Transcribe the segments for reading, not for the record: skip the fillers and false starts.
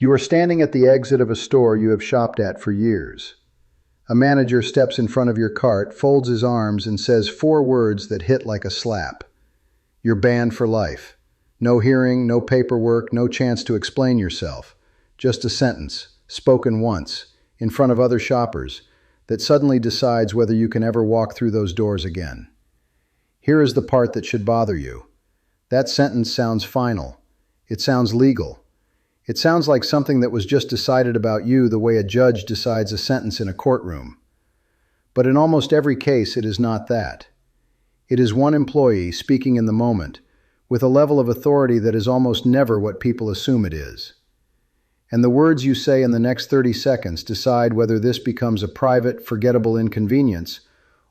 You are standing at the exit of a store you have shopped at for years. A manager steps in front of your cart, folds his arms, and says 4 words that hit like a slap. You're banned for life. No hearing, no paperwork, no chance to explain yourself. Just a sentence, spoken once, in front of other shoppers, that suddenly decides whether you can ever walk through those doors again. Here is the part that should bother you. That sentence sounds final. It sounds legal. It sounds like something that was just decided about you the way a judge decides a sentence in a courtroom. But in almost every case, it is not that. It is one employee speaking in the moment, with a level of authority that is almost never what people assume it is. And the words you say in the next 30 seconds decide whether this becomes a private, forgettable inconvenience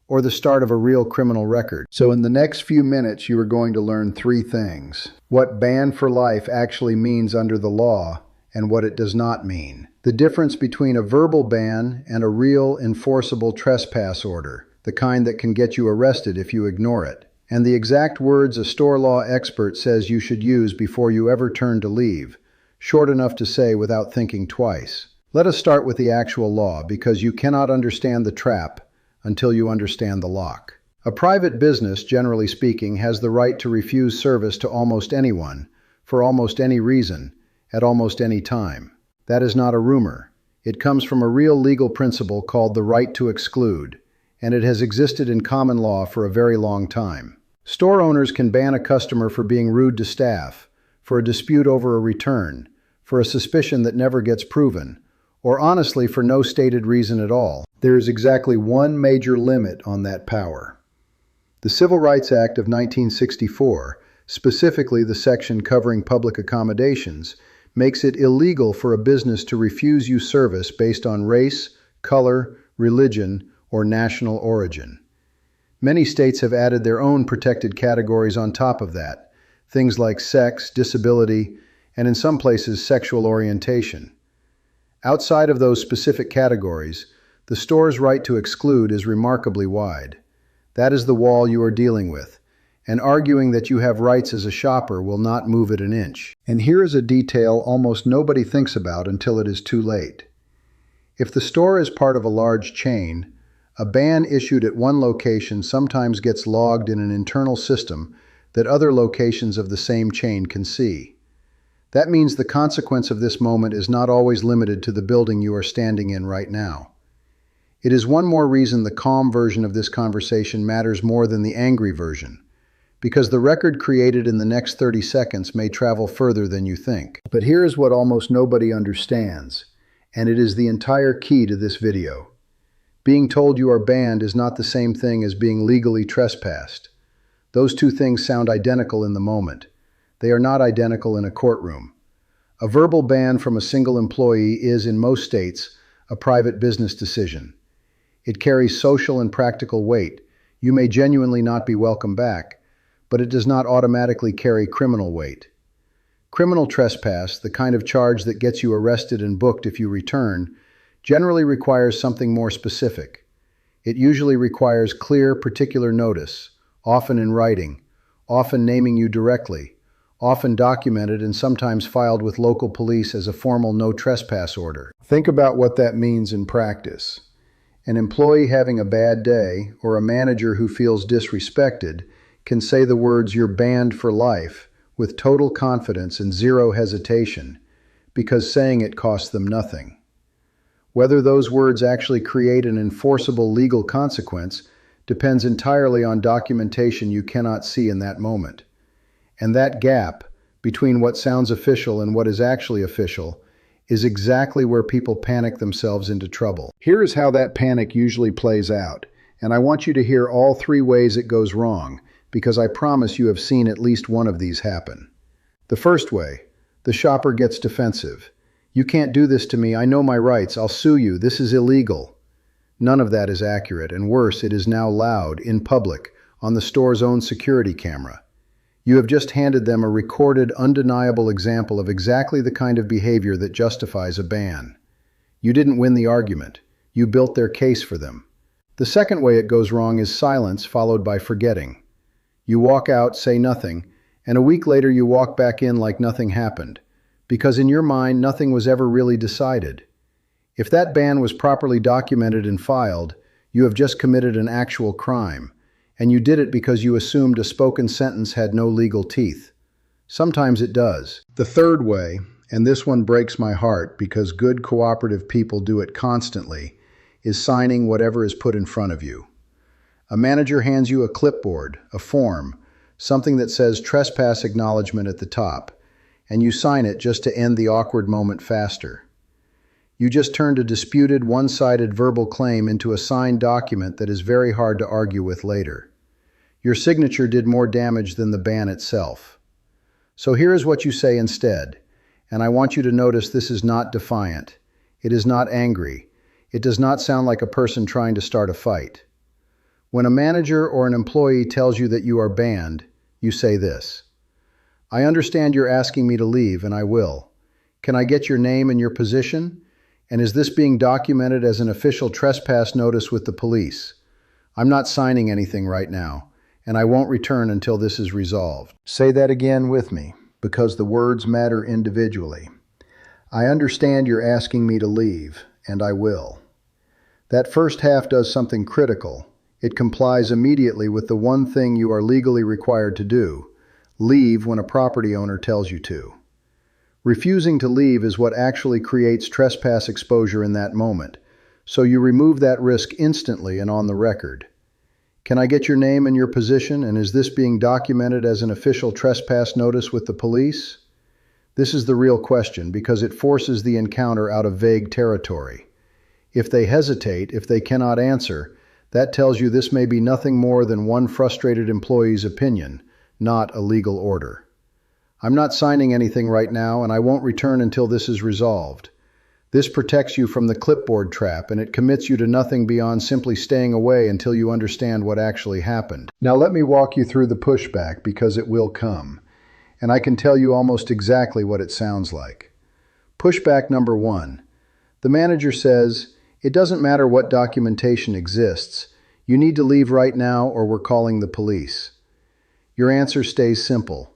or the start of a real criminal record. So in the next few minutes, you are going to learn 3 things. What ban for life actually means under the law and what it does not mean. The difference between a verbal ban and a real enforceable trespass order, the kind that can get you arrested if you ignore it. And the exact words a store law expert says you should use before you ever turn to leave, short enough to say without thinking twice. Let us start with the actual law, because you cannot understand the trap until you understand the lock. A private business, generally speaking, has the right to refuse service to almost anyone, for almost any reason, at almost any time. That is not a rumor. It comes from a real legal principle called the right to exclude, and it has existed in common law for a very long time. Store owners can ban a customer for being rude to staff, for a dispute over a return, for a suspicion that never gets proven, or honestly for no stated reason at all. There is exactly one major limit on that power. The Civil Rights Act of 1964, specifically the section covering public accommodations, makes it illegal for a business to refuse you service based on race, color, religion, or national origin. Many states have added their own protected categories on top of that, things like sex, disability, and in some places sexual orientation. Outside of those specific categories, the store's right to exclude is remarkably wide. That is the wall you are dealing with, and arguing that you have rights as a shopper will not move it an inch. And here is a detail almost nobody thinks about until it is too late. If the store is part of a large chain, a ban issued at one location sometimes gets logged in an internal system that other locations of the same chain can see. That means the consequence of this moment is not always limited to the building you are standing in right now. It is one more reason the calm version of this conversation matters more than the angry version, because the record created in the next 30 seconds may travel further than you think. But here is what almost nobody understands, and it is the entire key to this video. Being told you are banned is not the same thing as being legally trespassed. Those two things sound identical in the moment. They are not identical in a courtroom. A verbal ban from a single employee is, in most states, a private business decision. It carries social and practical weight. You may genuinely not be welcome back, but it does not automatically carry criminal weight. Criminal trespass, the kind of charge that gets you arrested and booked if you return, generally requires something more specific. It usually requires clear, particular notice, often in writing, often naming you directly, often documented and sometimes filed with local police as a formal no trespass order. Think about what that means in practice. An employee having a bad day or a manager who feels disrespected can say the words "you're banned for life" with total confidence and zero hesitation, because saying it costs them nothing. Whether those words actually create an enforceable legal consequence depends entirely on documentation you cannot see in that moment. And that gap between what sounds official and what is actually official is exactly where people panic themselves into trouble. Here is how that panic usually plays out, and I want you to hear all 3 ways it goes wrong, because I promise you have seen at least one of these happen. The first way, the shopper gets defensive. "You can't do this to me, I know my rights, I'll sue you, this is illegal." None of that is accurate, and worse, it is now loud, in public, on the store's own security camera. You have just handed them a recorded, undeniable example of exactly the kind of behavior that justifies a ban. You didn't win the argument. You built their case for them. The second way it goes wrong is silence followed by forgetting. You walk out, say nothing, and a week later you walk back in like nothing happened, because in your mind nothing was ever really decided. If that ban was properly documented and filed, you have just committed an actual crime, and you did it because you assumed a spoken sentence had no legal teeth. Sometimes it does. The third way, and this one breaks my heart because good cooperative people do it constantly, is signing whatever is put in front of you. A manager hands you a clipboard, a form, something that says trespass acknowledgement at the top, and you sign it just to end the awkward moment faster. You just turned a disputed, one-sided verbal claim into a signed document that is very hard to argue with later. Your signature did more damage than the ban itself. So here is what you say instead, and I want you to notice this is not defiant. It is not angry. It does not sound like a person trying to start a fight. When a manager or an employee tells you that you are banned, you say this: "I understand you're asking me to leave, and I will. Can I get your name and your position? And is this being documented as an official trespass notice with the police? I'm not signing anything right now, and I won't return until this is resolved." Say that again with me, because the words matter individually. I understand you're asking me to leave, and I will. That first half does something critical. It complies immediately with the one thing you are legally required to do: leave when a property owner tells you to. Refusing to leave is what actually creates trespass exposure in that moment, so you remove that risk instantly and on the record. Can I get your name and your position, and is this being documented as an official trespass notice with the police? This is the real question because it forces the encounter out of vague territory. If they hesitate, if they cannot answer, that tells you this may be nothing more than one frustrated employee's opinion, not a legal order. I'm not signing anything right now, and I won't return until this is resolved. This protects you from the clipboard trap, and it commits you to nothing beyond simply staying away until you understand what actually happened. Now let me walk you through the pushback because it will come, and I can tell you almost exactly what it sounds like. Pushback number 1. The manager says, "It doesn't matter what documentation exists. You need to leave right now or we're calling the police." Your answer stays simple.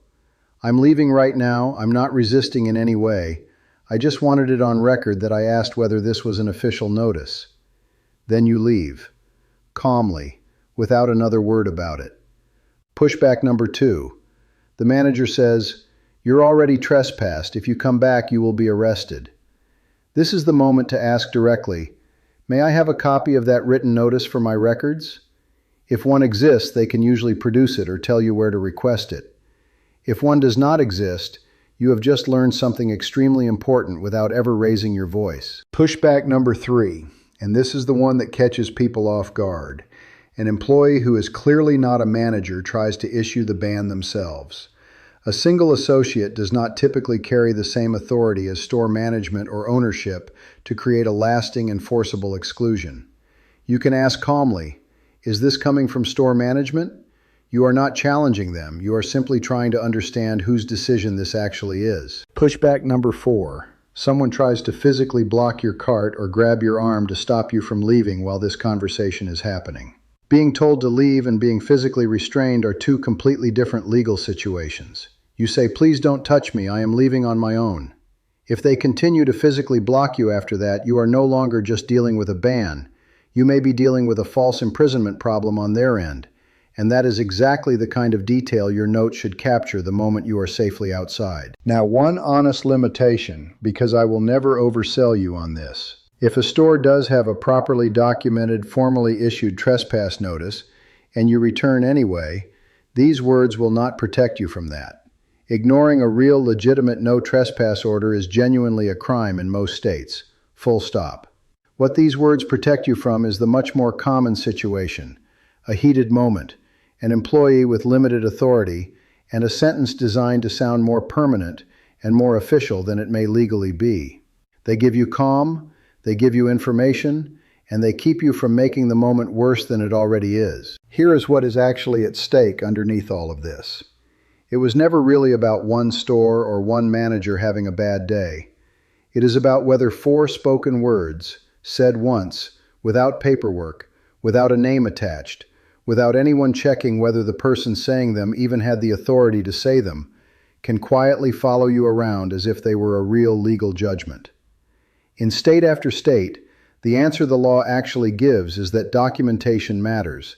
"I'm leaving right now. I'm not resisting in any way. I just wanted it on record that I asked whether this was an official notice." Then you leave, calmly, without another word about it. Pushback number 2. The manager says, "You're already trespassed. If you come back, you will be arrested." This is the moment to ask directly, "May I have a copy of that written notice for my records?" If one exists, they can usually produce it or tell you where to request it. If one does not exist, you have just learned something extremely important without ever raising your voice. Pushback number 3, and this is the one that catches people off guard. An employee who is clearly not a manager tries to issue the ban themselves. A single associate does not typically carry the same authority as store management or ownership to create a lasting and forcible exclusion. You can ask calmly, "Is this coming from store management?" You are not challenging them. You are simply trying to understand whose decision this actually is. Pushback number 4. Someone tries to physically block your cart or grab your arm to stop you from leaving while this conversation is happening. Being told to leave and being physically restrained are two completely different legal situations. You say, "Please don't touch me. I am leaving on my own." If they continue to physically block you after that, you are no longer just dealing with a ban. You may be dealing with a false imprisonment problem on their end. And that is exactly the kind of detail your note should capture the moment you are safely outside. Now, one honest limitation, because I will never oversell you on this. If a store does have a properly documented, formally issued trespass notice, and you return anyway, these words will not protect you from that. Ignoring a real, legitimate no trespass order is genuinely a crime in most states. Full stop. What these words protect you from is the much more common situation: a heated moment, an employee with limited authority, and a sentence designed to sound more permanent and more official than it may legally be. They give you calm, they give you information, and they keep you from making the moment worse than it already is. Here is what is actually at stake underneath all of this. It was never really about one store or one manager having a bad day. It is about whether 4 spoken words, said once, without paperwork, without a name attached, without anyone checking whether the person saying them even had the authority to say them, can quietly follow you around as if they were a real legal judgment. In state after state, the answer the law actually gives is that documentation matters,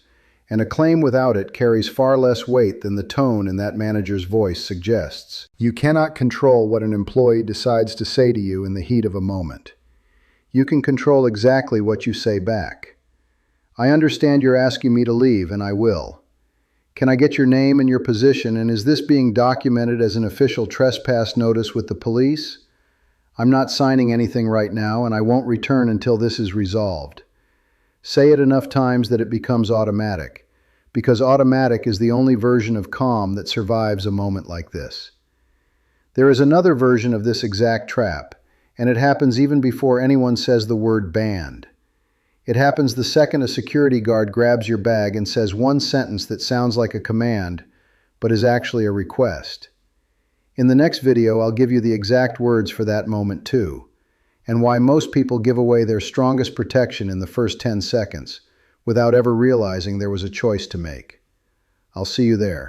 and a claim without it carries far less weight than the tone in that manager's voice suggests. You cannot control what an employee decides to say to you in the heat of a moment. You can control exactly what you say back. I understand you're asking me to leave, and I will. Can I get your name and your position, and is this being documented as an official trespass notice with the police? I'm not signing anything right now, and I won't return until this is resolved. Say it enough times that it becomes automatic, because automatic is the only version of calm that survives a moment like this. There is another version of this exact trap, and it happens even before anyone says the word banned. It happens the second a security guard grabs your bag and says one sentence that sounds like a command, but is actually a request. In the next video, I'll give you the exact words for that moment too, and why most people give away their strongest protection in the first 10 seconds, without ever realizing there was a choice to make. I'll see you there.